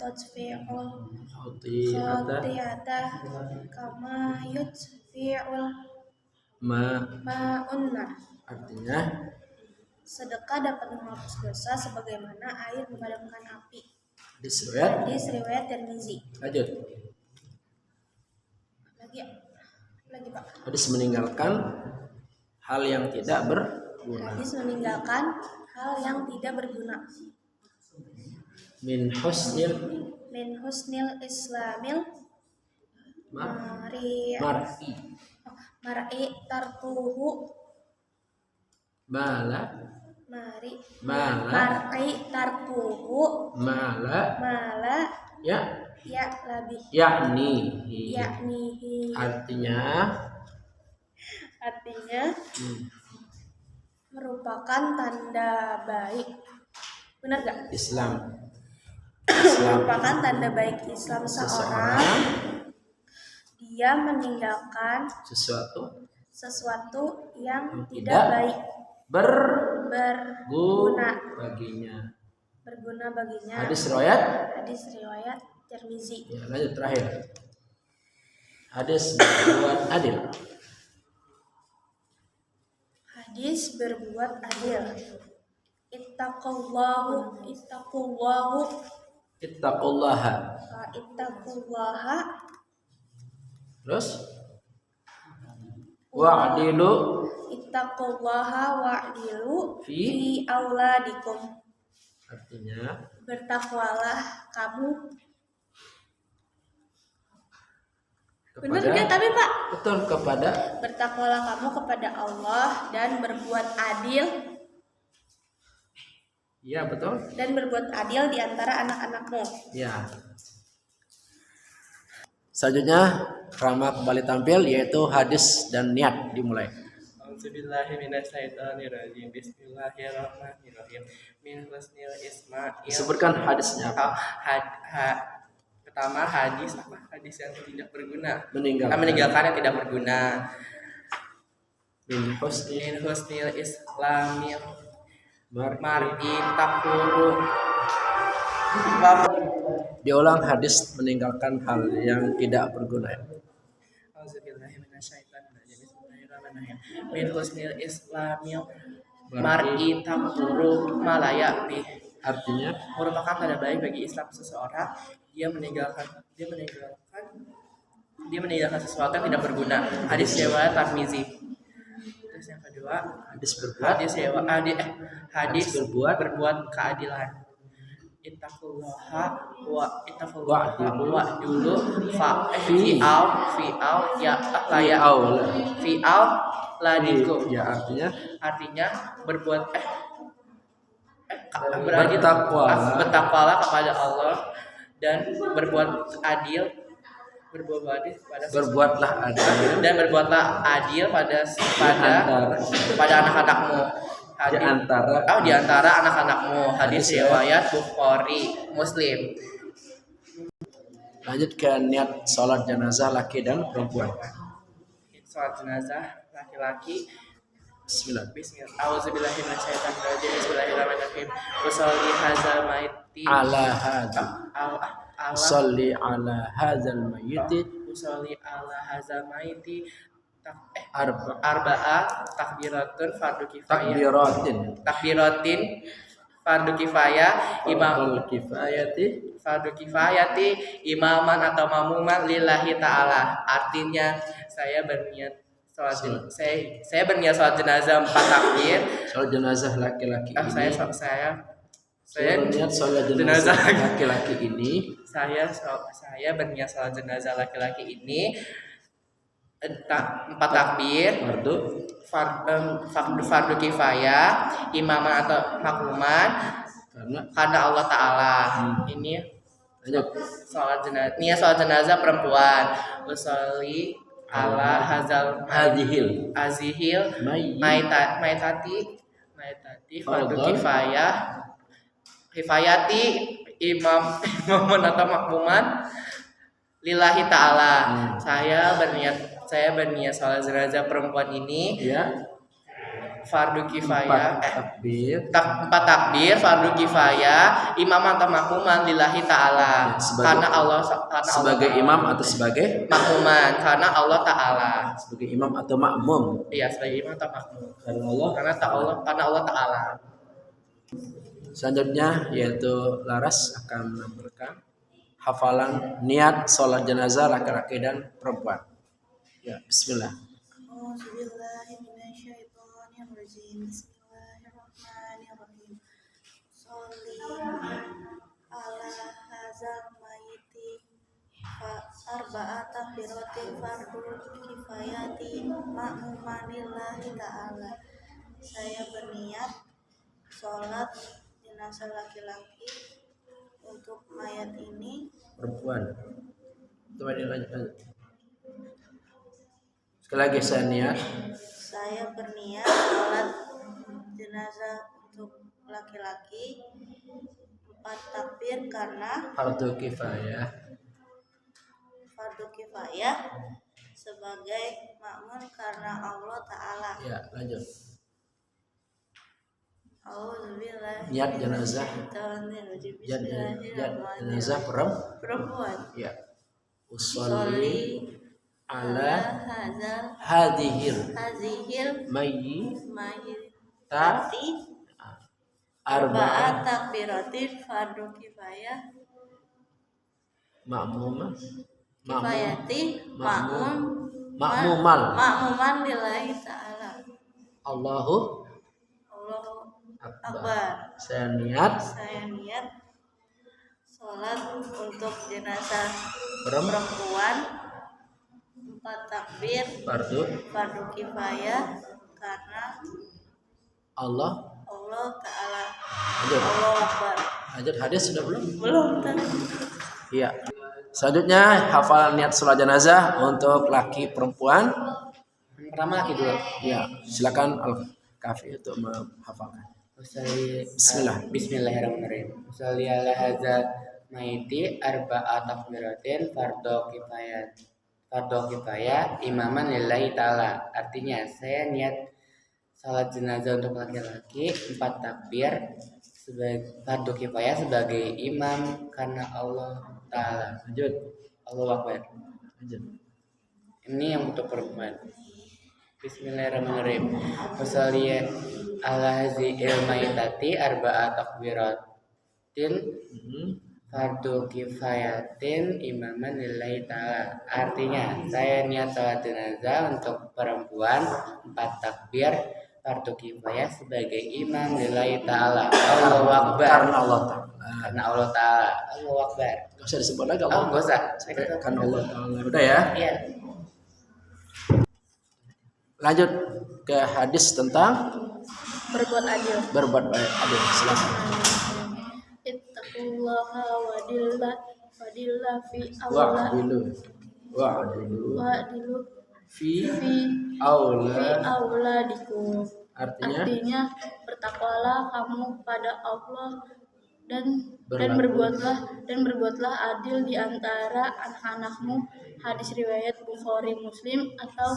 tajfi'ul Khuti'ata khati'ata kama yutfi'ul ma. ma'unna. Artinya Sedekah dapat menghapus dosa sebagaimana air memadamkan api. hadis riwayat. Hadis riwayat Tirmizi. Lanjut. Lagi Pak. Hadis meninggalkan hal yang tidak berguna. Hadis meninggalkan hal yang tidak berguna. Min husnil Islamil mar'i tarkuhu mala mar'i tarkuhu mala ya lebih yakni artinya merupakan tanda baik. Benar gak? Islam Merupakan tanda baik Islam seorang dia meninggalkan sesuatu yang tidak baik berguna baginya. Hadis riwayat Tirmizi. Ya, lanjut terakhir. Hadis berbuat adil. Hadis berbuat adil. Ittaqullaha. Terus wa'dilu Ittaqullaha wa'dilu fi auladikum. artinya Bertakwalah kamu. kepada, Benar gak tapi Pak? betul, kepada Bertakwalah kamu kepada Allah dan berbuat adil. ya betul Dan berbuat adil di antara anak-anakmu. ya. Selanjutnya Rama kembali tampil yaitu hadis dan niat dimulai. Bismillahirrahmanirrahim. Bismillahirrahmanirrahim. Min husnil isma'il. Disebutkan hadisnya apa? Pertama hadis yang tidak berguna. Meninggalkan. Meninggalkan yang tidak berguna. Min husnil islamil mar'i takfuru. Diulang hadis meninggalkan hal yang tidak berguna. Min husnil islamil mar'i takfuru malaya bih. Artinya merupakan tanda baik bagi Islam seseorang dia meninggalkan sesuatu yang tidak berguna. Hadis riwayat Tirmizi. Terus yang kedua hadis berbuat keadilan. Ittaqullaha wa'dilu fi ladikum. ya Artinya berbuat bertakwalah kepada Allah dan berbuatlah adil pada anak-anakmu. Di antara anak-anakmu. Hadis riwayat Bukhari, Muslim. Lanjut ke niat sholat jenazah laki dan perempuan. Sholat jenazah laki-laki. Bismillah. Auzubillahi minasyaitonirrajim. Bismillahirrahmanirrahim. Washolli hadzal maiti Ala hadzal mayyiti Usolli ala hazal maiti arba'a takbiratun fardu kifayah fardu kifayati imaman atau mamuman lillahi ta'ala. Artinya saya berniat sholat jenazah 4 takbir. Sholat jenazah laki-laki ini. Saya berniat sholat jenazah laki-laki ini. Saya berniat sholat jenazah laki-laki ini 4 takbir. Fardu kifayah, imaman atau makmuman karena Allah Ta'ala. Ini sholat jenazah perempuan. Usolli ala hazal hadhil azihil May- maitati fardu kifayati imam imaman atau makmuman lillahi ta'ala. Saya berniat sholat jenazah perempuan ini ya fardu kifayah takbir 4 takbir fardu kifayah imam atau makmuman lillahi ta'ala, karena Allah sebagai imam atau sebagai makmuman karena Allah ta'ala. sebagai imam atau makmum Iya, sebagai imam atau makmum karena Allah. karena Allah ta'ala. Selanjutnya yaitu Laras akan memberikan hafalan niat sholat jenazah laki-laki dan perempuan. Ya, bismillah. Auzubillahiminasyaitonirrajim. Bismillahirrahmanirrahim. Sholli ala hazal mayyiti arba'ata takbiratin fardu kifayati ma'mumanillahi ta'ala. Saya berniat sholat jenazah laki-laki untuk mayat ini Perempuan. Coba dilanjut. Sekali lagi saya niat saya berniat sholat jenazah untuk laki-laki 4 takbir karena fardu kifayah fardu kifayah sebagai makmum karena Allah Ta'ala. ya lanjut Auzubillahi niat jenazah minasyaitonirrajim. niat Bismillahirrahmanirrahim. jenazah Perempuan. ya Sholli usolli ala ala hazal hadhil mayyiti mayyitati arba'at arba'at takbiratin fardu kifayah makmumah kifayati makmumal makmuman lillahi ta'ala. Allahu Allahu akbar. Akbar. Saya niat Saya niat sholat untuk jenazah perempuan perempuan 4 takbir fardu kifayah karena Allah. Allah Ta'ala. Lanjut. Allah Akbar. Lanjut hadis sudah belum? Belum tadi. Iya. Selanjutnya hafalan niat sholat jenazah untuk laki perempuan. Yang pertama laki dulu. Ya, silakan Al-Kafi untuk menghafalkan. Bismillahirrahmanirrahim. Usolli ala hadzal maiti arba'a takbiratin fardu kifayah imaman lillahi ta'ala. Artinya saya niat salat jenazah untuk laki-laki 4 takbir sebagai fardu kifayah sebagai imam karena Allah Ta'ala. Lanjut. Allahu Akbar. Lanjut. Ini yang untuk perempuan. Bismillahirrahmanirrahim. Wassalli ala hazil maitati arba'a takbiratin fardu kifayatin imaman lillahi ta'ala. Artinya saya niat salat jenazah untuk perempuan 4 takbir fardu kifayah sebagai imam lillahi ta'ala. Allahu Akbar. Karena Allah Ta'ala. Karena Allah Ta'ala. Allahu Akbar. Gak usah disebut lagi Oh, Allah. enggak usah. Karena Allah Ta'ala. Udah ya. Iya. Lanjut ke hadis tentang Berbuat adil. berbuat baik. Adil. Silakan. Ittaqullaha wadillah fi Wa'dilu fi fi aula. auladikum. Artinya Artinya bertakwalah kamu pada Allah dan Berlaku. berbuatlah adil di antara anak-anakmu. Hadis riwayat Bukhari Muslim atau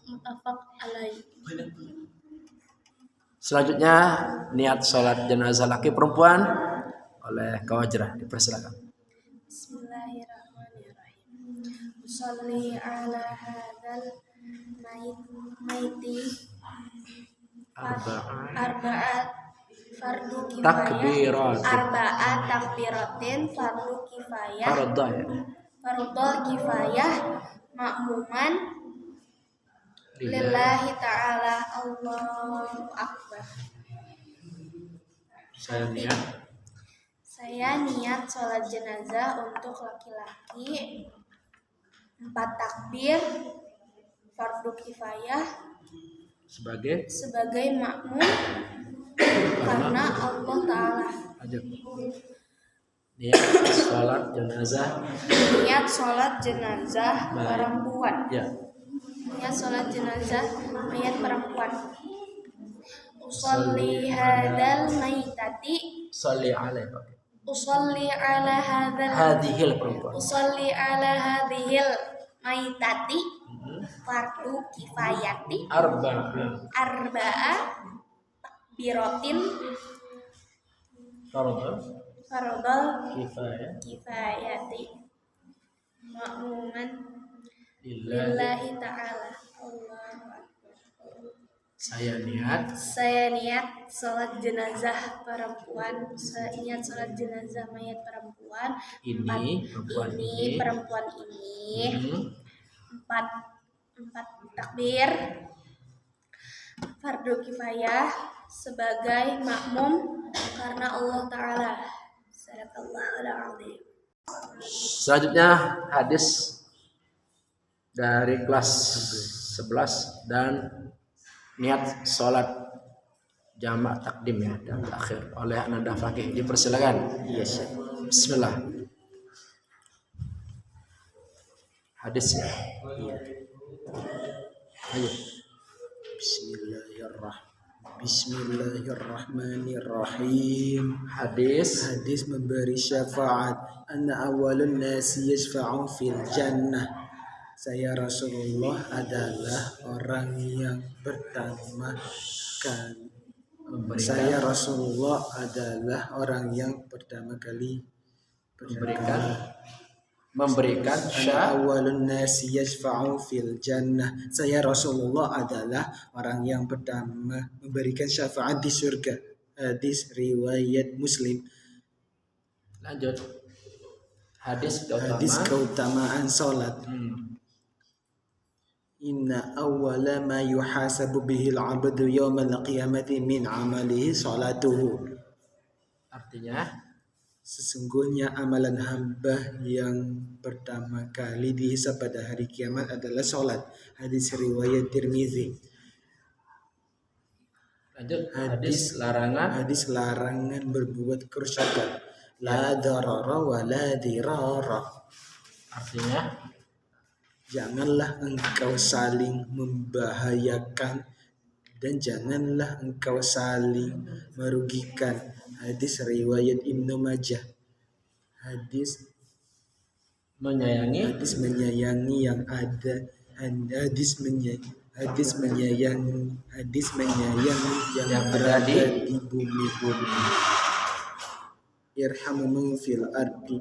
muttafaq alaih. selanjutnya niat sholat jenazah laki perempuan oleh Kawajrah. Dipersilakan. Bismillahirrahmanirrahim. Usolli ala hadzal maiti arba'at fardu kifayah. Takbirat. Arba'at takbiratin fardu kifayah. Fardhu ya. Fardhu kifayah makmuman lillahi ta'ala. Allahu Akbar. Saya niat sholat jenazah untuk laki-laki 4 takbir fardu kifayah sebagai makmum karena Allah Ta'ala. Lanjut. Niat sholat jenazah Niat sholat jenazah perempuan ya niat sholat jenazah mayat perempuan. Usolli hadal maitati Salli alaihi. Usolli ala hadal Hadhil perempuan. Usolli ala hadhil maitati fardu kifayati arba'a birotin fardal kifayati ma'muman lillahi ta'ala. Allahu Akbar. Saya niat sholat jenazah perempuan, niat sholat jenazah mayat perempuan. Perempuan ini empat takbir fardu kifayah sebagai makmum karena Allah Ta'ala. Sadaqallahul azim. Selanjutnya hadis dari kelas 11 dan niat sholat jamak takdim ya dan takhir oleh Ananda Fakih. Dipersilakan. Yes. Bismillah. Hadisnya. Ayo. Bismillahirrahmanirrahim. Hadis memberi syafaat. Anna awwalun nasi yashfa'u fil jannah. Saya Rasulullah adalah orang yang pertama kali. Saya Rasulullah adalah orang yang pertama kali memberikan awalun nasi yashfa'u fil jannah. Saya Rasulullah adalah orang yang pertama memberikan syafaat di surga. Hadis riwayat Muslim. Lanjut. Hadis keutamaan salat. Inna awwala ma yuhasabu bihi al-'abdu yawmal qiyamati min 'amalihi salatuhu. Artinya sesungguhnya amalan hamba yang pertama kali dihisab pada hari kiamat adalah salat. Hadis riwayat Tirmizi. Lanjut. Hadis larangan berbuat kerusakan. La darara wa la dirara. Artinya janganlah engkau saling membahayakan dan janganlah engkau saling merugikan. Hadis riwayat Ibnu Majah. Hadis menyayangi yang ada. Hadis menyayangi yang berada di bumi. Irhamu man fil ardi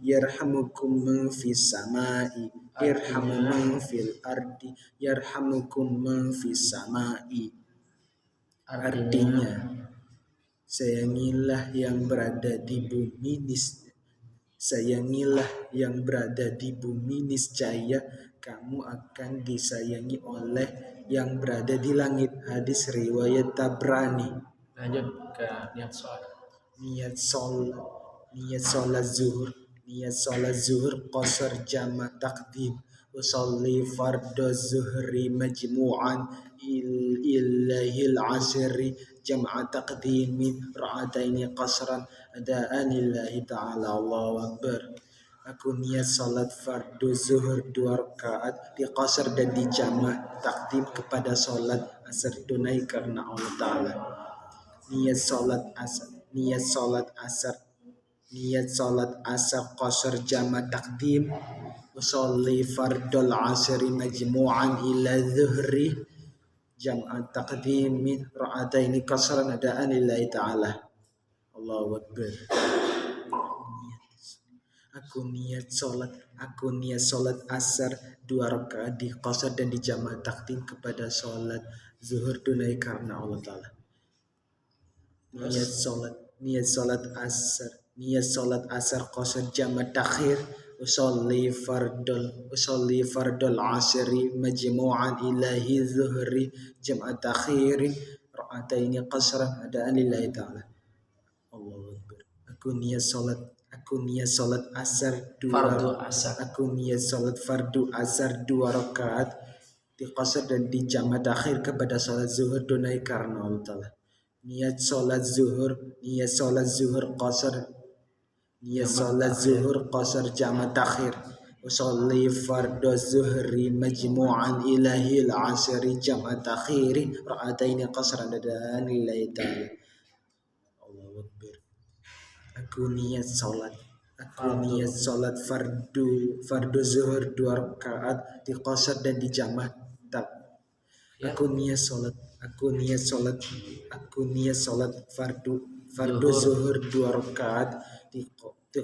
yarhamukum man fis samai. Irhamu man fil ardi yarhamukum man fis samai. Artinya sayangilah yang berada di bumi, niscaya kamu akan disayangi oleh yang berada di langit. Hadis riwayat Tabrani. Lanjut ke niat sholat zuhur qasar jama takdim. Usalli fardu zuhri majmu'an illahil asri jam'a taqdimin ra'ataini qasran adaan lillahi ta'ala. Allahu Akbar. Aku niat salat fardu zuhur 2 rakaat di qasar dan di jama' takdim kepada salat asar tunai karena Allah Ta'ala. Niat salat asar qasar jama' takdim. Usolli fardul asri majmu'an ila zuhri jam'a taqdimin ra'ataini qasran adaan lillahi ta'ala. Allahu Akbar. Aku niat salat asar 2 rakaat di qasar dan di jama' takdim kepada salat zuhur tunai karena Allah Ta'ala. Niat salat asar qasar jama' takhir. Usolli fardul asri majmu'an ilahi zuhri jam'a takhirin ra'ataini qasran adaan lillahi ta'ala. Allahu Akbar. Aku niat salat fardu asar 2 rakaat di qasar dan di jama' takhir kepada salat zuhur tunai karena Allah Ta'ala. Niat salat zuhur qasar jama' takhir. usolli fardhu zuhri majmu'an ilahil asri jam'a takhiri ra'ataini qasran dan lillahi ta'ala. Allahu Akbar. Aku niat salat fardu zuhur 2 rakaat di qasar dan di jamak. Aku niat salat fardu zuhur 2 rakaat di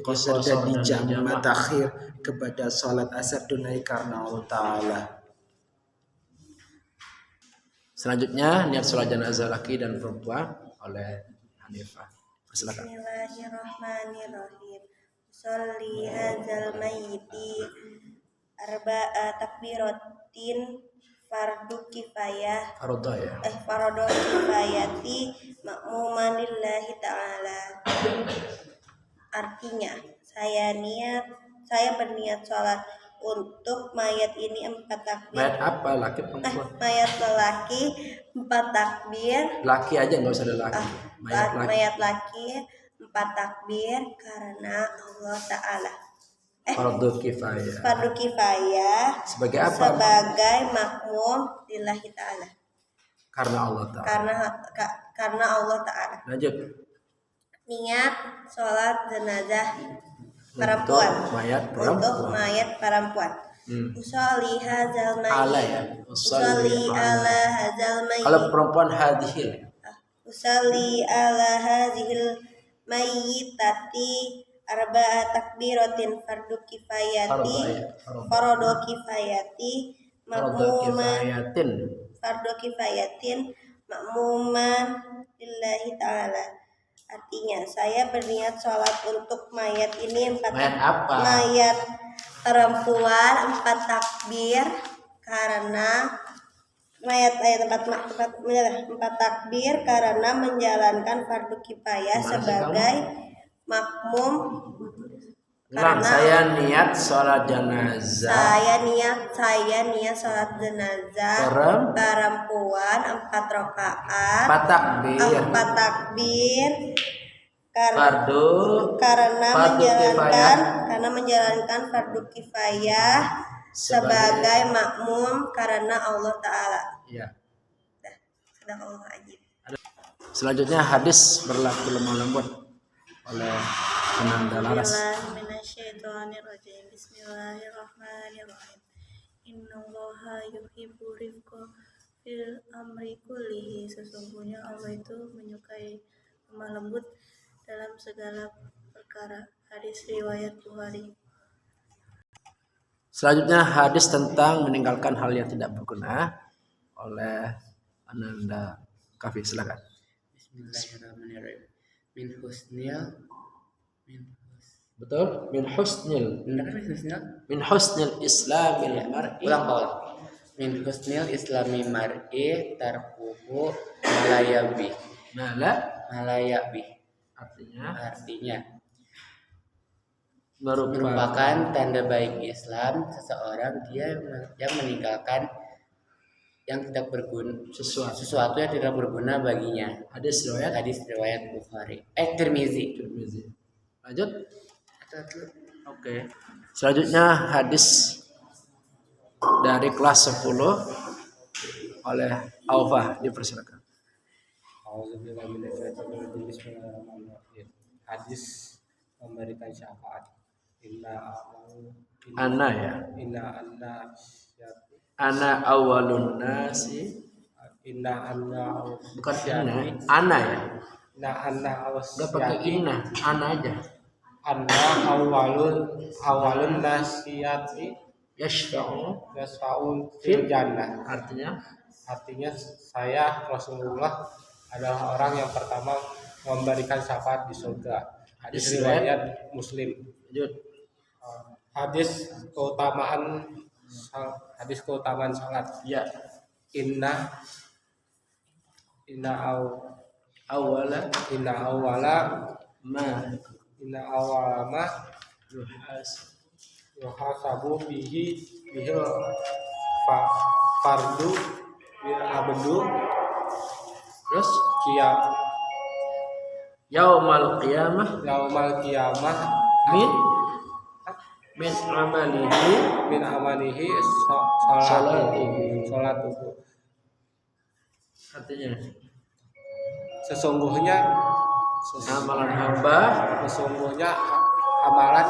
qasar dan di jamak takhir kepada salat asar tunai karena Allah Ta'ala. Selanjutnya niat sholat jenazah laki dan perempuan oleh Hanifah. Silakan. Bismillahirrahmanirrahim. Sholli hadzal mayyiti arba'a takbiratin fardu kifayah fardu kifayati makmuman lillahi ta'ala. Artinya saya berniat sholat untuk mayat ini 4 takbir. Mayat apa, laki perempuan? Mayat lelaki 4 takbir. Laki aja, nggak usah ada laki. Mayat laki 4 takbir karena Allah Ta'ala. Fardu kifayah. Sebagai apa? Sebagai makmum lillahi ta'ala. Karena Allah Ta'ala. Karena Allah Ta'ala. Lanjut. Niat sholat jenazah perempuan. Untuk mayat perempuan. Usolli hadzal mayyit. Usolli ala hadzal mayyit. Kalau perempuan hadhil. Usolli ala hadzal mayyitati arba'a takbiratin fardu kifayati makmuman lillahi ta'ala. Artinya saya berniat sholat untuk mayat ini 4 mayat perempuan 4 takbir karena mayat 4 takbir karena menjalankan fardu kifayah sebagai makmum. Saya niat sholat jenazah. Saya niat sholat jenazah perempuan 4 rakaat. 4 takbir. Karena menjalankan fardu kifayah sebagai makmum karena Allah Ta'ala. Ya. Sedang ajib. Selanjutnya hadis berlaku lemah lembut oleh Ananda Laras. Bismillahirrahmanirrahim. Innallaha yuhibbu rifqa fil amri kullihi. Sesungguhnya Allah itu menyukai lemah lembut dalam segala perkara. Hadis riwayat Bukhari. Selanjutnya hadis tentang meninggalkan hal yang tidak berguna oleh Ananda Kafi. Silakan. Bismillahirrahmanirrahim. Betul? Min husnil islamil mar'i. Min husnil islami mar'i tarkuhu malayabi. Artinya merupakan tanda baik Islam seseorang dia yang meninggalkan yang tidak berguna, sesuatu yang tidak berguna baginya. Hadis riwayat Bukhari. Tirmizi. Lanjut. Oke. Selanjutnya hadis dari kelas 10 oleh Aufah, dipersilakan. Hadis memberikan syafaat. Ana awalun nasi. Bukan ana ya. Enggak pakai inna, ana aja. Ana awalun nasiyati yashfa'un fil jannah. Artinya saya Rasulullah adalah orang yang pertama memberikan syafaat di surga. Hadis riwayat Muslim. Hadis keutamaan salat. Ya. Inna awala ma yuhasabu bihi fardu bil abdu. Terus yaumal qiyamah min amalihi min amalihi salatuhu. artinya Sesungguhnya amalan hamba sesungguhnya amalan